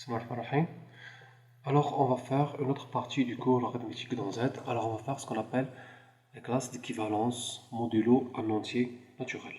Bismillahirrahmanirrahim. Alors, on va faire une autre partie du cours arithmétique dans Z. Alors, on va faire ce qu'on appelle les classes d'équivalence modulo en entier naturel.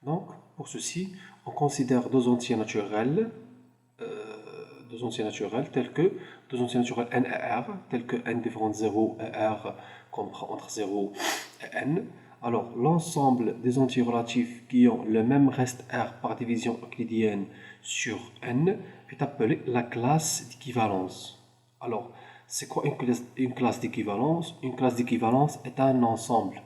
Donc, pour ceci, on considère deux entiers naturels, tels que deux entiers naturels n et r, tels que n différent de 0 et r comprend entre 0 et n. Alors, l'ensemble des entiers relatifs qui ont le même reste R par division euclidienne sur N est appelé la classe d'équivalence. Alors, c'est quoi une classe d'équivalence? Une classe d'équivalence est un ensemble.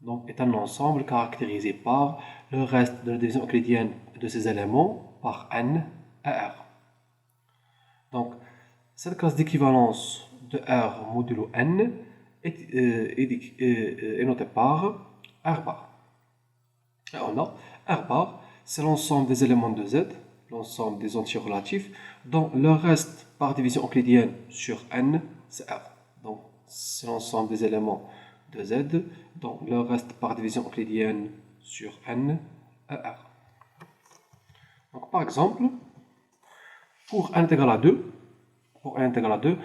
Donc, est un ensemble caractérisé par le reste de la division euclidienne de ces éléments par N et R. Donc, cette classe d'équivalence de R modulo N est noté par R bar. Et on a R bar, c'est l'ensemble des éléments de Z, l'ensemble des entiers relatifs, dont le reste par division euclidienne sur N, c'est R. Donc, c'est l'ensemble des éléments de Z, dont le reste par division euclidienne sur N est R. Donc, par exemple, pour n égale à 2,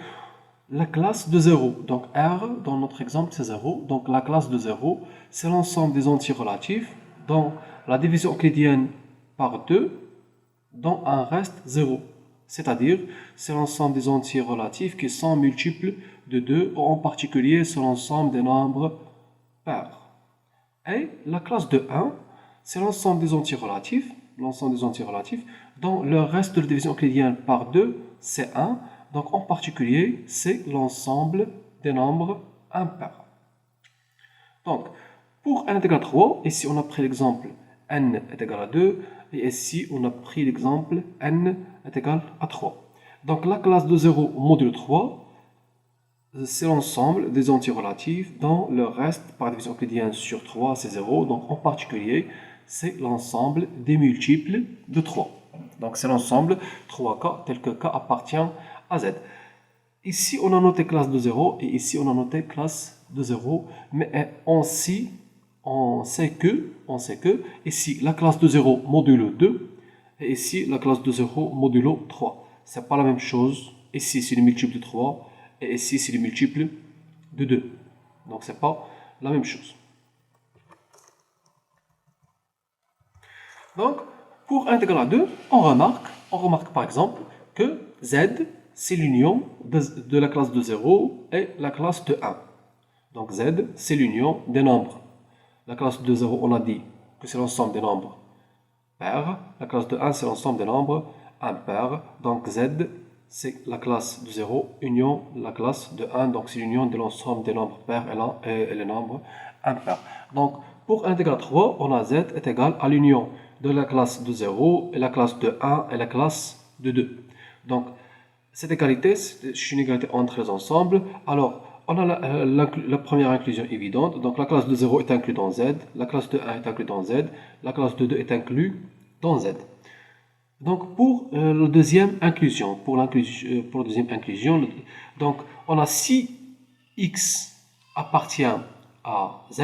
la classe de 0, donc R, dans notre exemple, c'est 0. Donc la classe de 0, c'est l'ensemble des entiers relatifs dont la division euclidienne par 2, dont un reste 0. C'est-à-dire, c'est l'ensemble des entiers relatifs qui sont multiples de 2, ou en particulier, c'est l'ensemble des nombres pairs. Et la classe de 1, c'est l'ensemble des entiers relatifs, dont le reste de la division euclidienne par 2, c'est 1. Donc, en particulier, c'est l'ensemble des nombres impairs. Donc, pour n est égal à 3, ici on a pris l'exemple n est égal à 2, et ici on a pris l'exemple n est égal à 3. Donc, la classe de 0 modulo 3, c'est l'ensemble des entiers relatifs dont le reste par division euclidienne sur 3, c'est 0. Donc, en particulier, c'est l'ensemble des multiples de 3. Donc, c'est l'ensemble 3K tel que K appartient à Z. Ici, on a noté classe de 0 et ici, on a noté classe de 0. Mais on sait que ici, la classe de 0 modulo 2 et ici, la classe de 0 modulo 3. Ce n'est pas la même chose. Ici, c'est le multiple de 3 et ici, c'est le multiple de 2. Donc, ce n'est pas la même chose. Donc, pour n égale à 2, on remarque par exemple que Z, c'est l'union de la classe de 0 et la classe de 1. Donc Z, c'est l'union des nombres. La classe de 0, on a dit que c'est l'ensemble des nombres pairs. La classe de 1, c'est l'ensemble des nombres impairs. Donc Z, c'est la classe de 0, union la classe de 1. Donc c'est l'union de l'ensemble des nombres pairs et les nombres impairs. Donc pour n égale à 3, on a Z est égal à l'union de la classe de 0 et la classe de 1 et la classe de 2. Donc, cette égalité, c'est une égalité entre les ensembles. Alors, on a la première inclusion évidente. Donc, la classe de 0 est inclue dans Z, la classe de 1 est inclue dans Z, la classe de 2 est inclue dans Z. Donc, pour la deuxième inclusion, donc, on a si x appartient à Z,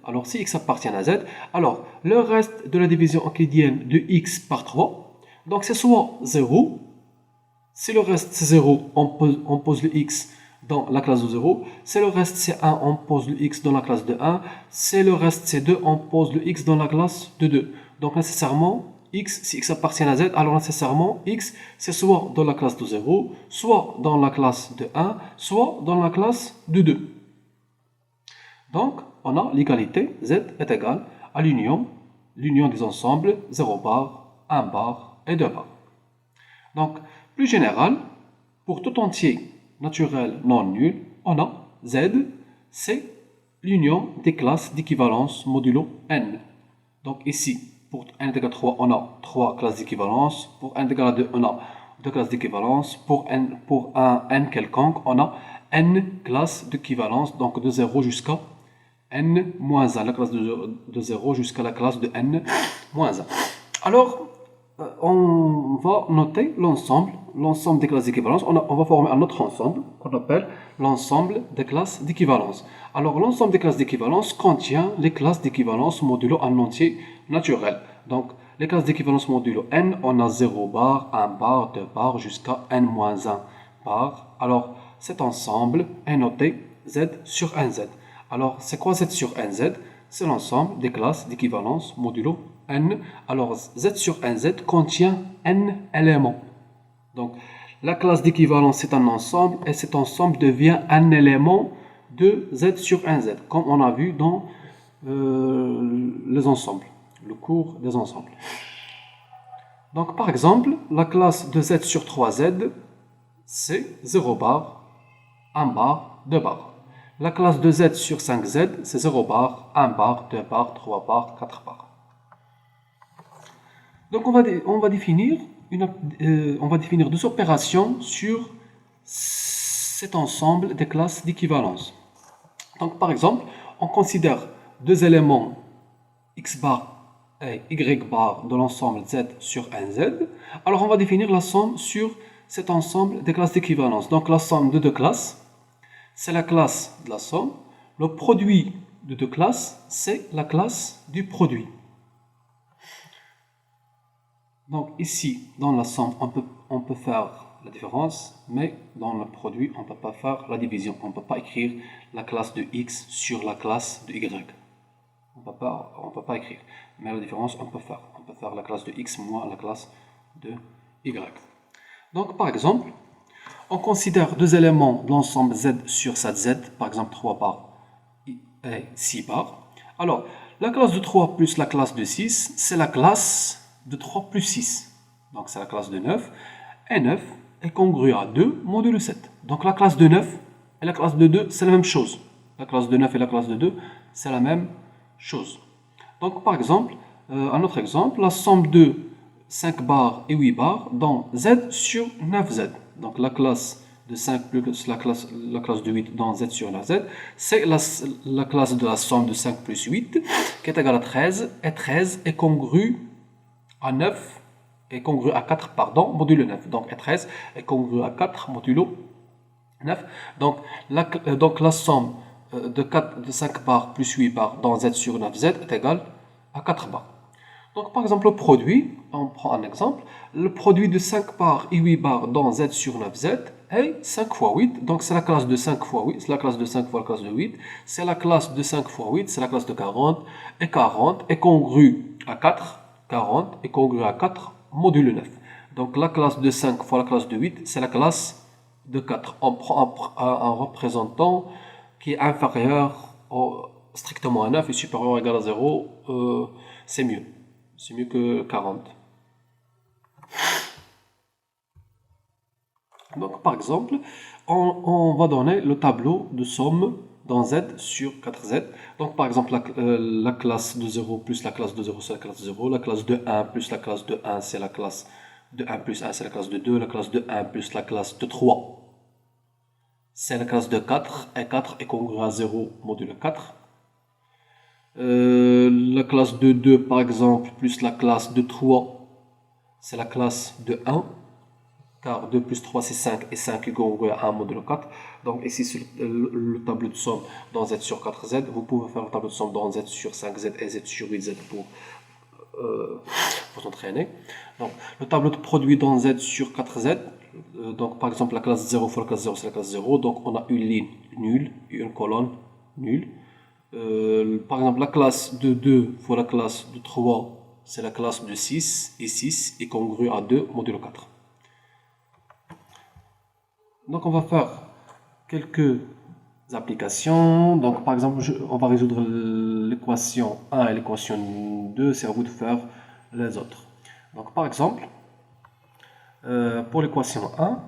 alors si x appartient à Z, alors le reste de la division euclidienne de x par 3, donc c'est soit 0, si le reste c'est 0, on pose le x dans la classe de 0, si le reste c'est 1, on pose le x dans la classe de 1, si le reste c'est 2, on pose le x dans la classe de 2. Donc nécessairement, x, si x appartient à Z, alors nécessairement x c'est soit dans la classe de 0, soit dans la classe de 1, soit dans la classe de 2. Donc, on a l'égalité Z est égale à l'union des ensembles 0 bar, 1 bar et 2 bar. Donc, plus général, pour tout entier naturel non nul, on a Z, c'est l'union des classes d'équivalence modulo n. Donc ici, pour n égale à 3, on a 3 classes d'équivalence. Pour n égale à 2, on a 2 classes d'équivalence. Pour un n quelconque, on a n classes d'équivalence, donc de 0 jusqu'à n-1, la classe de 0 jusqu'à la classe de n-1. Alors, on va noter l'ensemble des classes d'équivalence. On va former un autre ensemble qu'on appelle l'ensemble des classes d'équivalence. Alors, l'ensemble des classes d'équivalence contient les classes d'équivalence modulo un entier naturel. Donc, les classes d'équivalence modulo n, on a 0 bar, 1 bar, 2 bar, jusqu'à n-1 bar. Alors, cet ensemble est noté z sur nz. Alors, c'est quoi z sur nz? C'est l'ensemble des classes d'équivalence modulo n. Alors, z sur nz contient n éléments. Donc, la classe d'équivalence, c'est un ensemble, et cet ensemble devient un élément de z sur nz, comme on a vu dans les ensembles, le cours des ensembles. Donc, par exemple, la classe de z sur 3z, c'est 0 bar, 1 bar, 2 bar. La classe de z sur 5z, c'est 0 bar, 1 bar, 2 bar, 3 bar, 4 bar. Donc, on va définir deux opérations sur cet ensemble des classes d'équivalence. Donc, par exemple, on considère deux éléments x bar et y bar de l'ensemble z sur nz. Alors, on va définir la somme sur cet ensemble des classes d'équivalence. Donc, la somme de deux classes, c'est la classe de la somme. Le produit de deux classes, c'est la classe du produit. Donc, ici, dans la somme, on peut faire la différence, mais dans le produit, on ne peut pas faire la division. On ne peut pas écrire la classe de x sur la classe de y. On ne peut pas écrire. Mais la différence, on peut faire. On peut faire la classe de x moins la classe de y. Donc, par exemple, on considère deux éléments de l'ensemble z sur 7z, par exemple 3 bar et 6 bar. Alors, la classe de 3 plus la classe de 6, c'est la classe de 3 plus 6. Donc, c'est la classe de 9. Et 9 est congru à 2 modulo 7. Donc, la classe de 9 et la classe de 2, c'est la même chose. La classe de 9 et la classe de 2, c'est la même chose. Donc, par exemple, un autre exemple, la somme de 5 bars et 8 bars dans z sur 9z. Donc, la classe de 5 plus la classe de 8 dans z sur 9z, c'est la classe de la somme de 5 plus 8 qui est égale à 13. Et 13 est congru à 9, est congru à 4, pardon, modulo 9. Donc, 13 est congru à 4 modulo 9. Donc, la somme de 5 bars plus 8 bars dans z sur 9z est égale à 4 bars. Donc, par exemple, le produit, on prend un exemple, le produit de 5 bars et 8 bars dans z sur 9z est 5 fois 8. Donc, c'est la classe de 5 fois 8, c'est la classe de 5 fois la classe de 8, c'est la classe de 5 fois 8, c'est la classe de 40, et 40 est congru à 4, 40 est congru à 4 modulo 9. Donc, la classe de 5 fois la classe de 8, c'est la classe de 4. On prend un représentant qui est inférieur strictement à 9 et supérieur ou égal à 0, c'est mieux. C'est mieux que 40. Donc, par exemple, on va donner le tableau de somme dans z sur 4z. Donc, par exemple, la classe de 0 plus la classe de 0, c'est la classe de 0. La classe de 1 plus la classe de 1, c'est la classe de 1 plus 1, c'est la classe de 2. La classe de 1 plus la classe de 3, c'est la classe de 4. Et 4 est congru à 0 modulo 4. La classe de 2, par exemple, plus la classe de 3, c'est la classe de 1. Car 2 plus 3, c'est 5. Et 5 est congru à 1 modulo 4. Donc, ici, sur le tableau de somme dans z sur 4z, vous pouvez faire le tableau de somme dans z sur 5z et z sur 8z pour s'entraîner. Donc, le tableau de produit dans z sur 4z, donc par exemple, la classe 0 fois la classe 0, c'est la classe 0. Donc, on a une ligne nulle et une colonne nulle. Par exemple, la classe de 2 fois la classe de 3, c'est la classe de 6, et 6 est congru à 2 modulo 4. Donc, on va faire quelques applications. Donc, par exemple, on va résoudre l'équation 1 et l'équation 2. C'est à vous de faire les autres. Donc, par exemple, pour l'équation 1,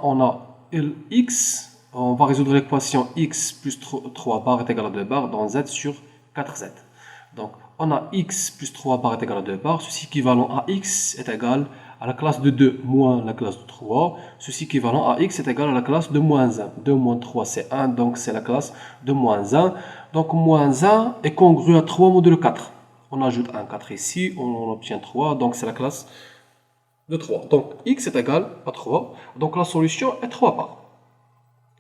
on a x. On va résoudre l'équation x plus 3 bar est égal à 2 bar dans z sur 4z. Donc, on a x plus 3 bar est égal à 2 bar. Ceci équivalent à x est égal à la classe de 2 moins la classe de 3. Ceci équivalent à x est égal à la classe de moins 1. 2 moins 3, c'est 1. Donc, c'est la classe de moins 1. Donc, moins 1 est congru à 3 modulo 4. On ajoute un 4 ici. On obtient 3. Donc, c'est la classe de 3. Donc, x est égal à 3. Donc, la solution est 3 bar.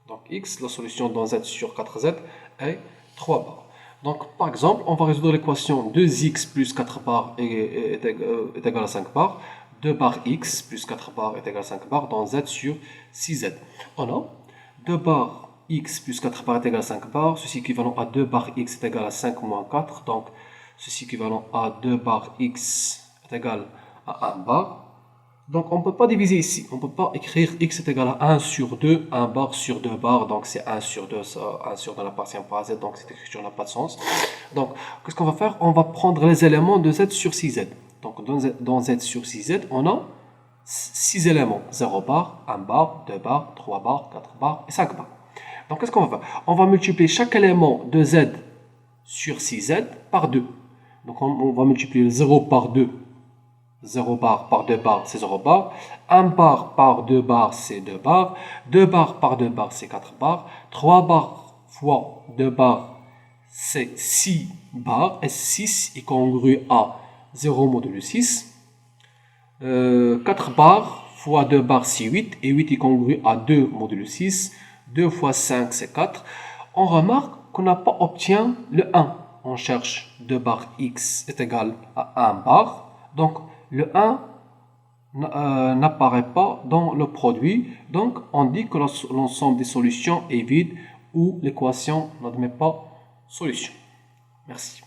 Donc, x, la solution dans z sur 4z est 3 bar. Donc, par exemple, on va résoudre l'équation 2x plus 4 bar est égal à 5 bar. 2 bar x plus 4 bar est égal à 5 bar dans z sur 6z. On a 2 bar x plus 4 bar est égal à 5 bar. Ceci équivalent à 2 bar x est égal à 5 moins 4. Donc, ceci équivalent à 2 bar x est égal à 1 bar. Donc, on ne peut pas diviser ici. On ne peut pas écrire x est égal à 1 sur 2, 1 bar sur 2 bar. Donc, c'est 1 sur 2, ça, 1 sur 2 n'appartient pas à z. Donc, cette écriture n'a pas de sens. Donc, qu'est-ce qu'on va faire? On va prendre les éléments de z sur 6z. Donc, dans z sur 6z, on a 6 éléments. 0 bar, 1 bar, 2 bar, 3 bar, 4 bar et 5 bar. Donc, qu'est-ce qu'on va faire? On va multiplier chaque élément de z sur 6z par 2. Donc, on va multiplier 0 par 2. 0 bar par 2 bar, c'est 0 bar. 1 bar par 2 bar, c'est 2 bar. 2 bar par 2 bar, c'est 4 bar. 3 bar fois 2 bar, c'est 6 bar. Et 6 est congru à 0 modulo 6. 4 bar fois 2 bar, c'est 8. Et 8 est congru à 2 modulo 6. 2 fois 5, c'est 4. On remarque qu'on n'a pas obtenu le 1. On cherche 2 bar x est égal à 1 bar. Donc, le 1 n'apparaît pas dans le produit. Donc, on dit que l'ensemble des solutions est vide ou l'équation n'admet pas solution. Merci.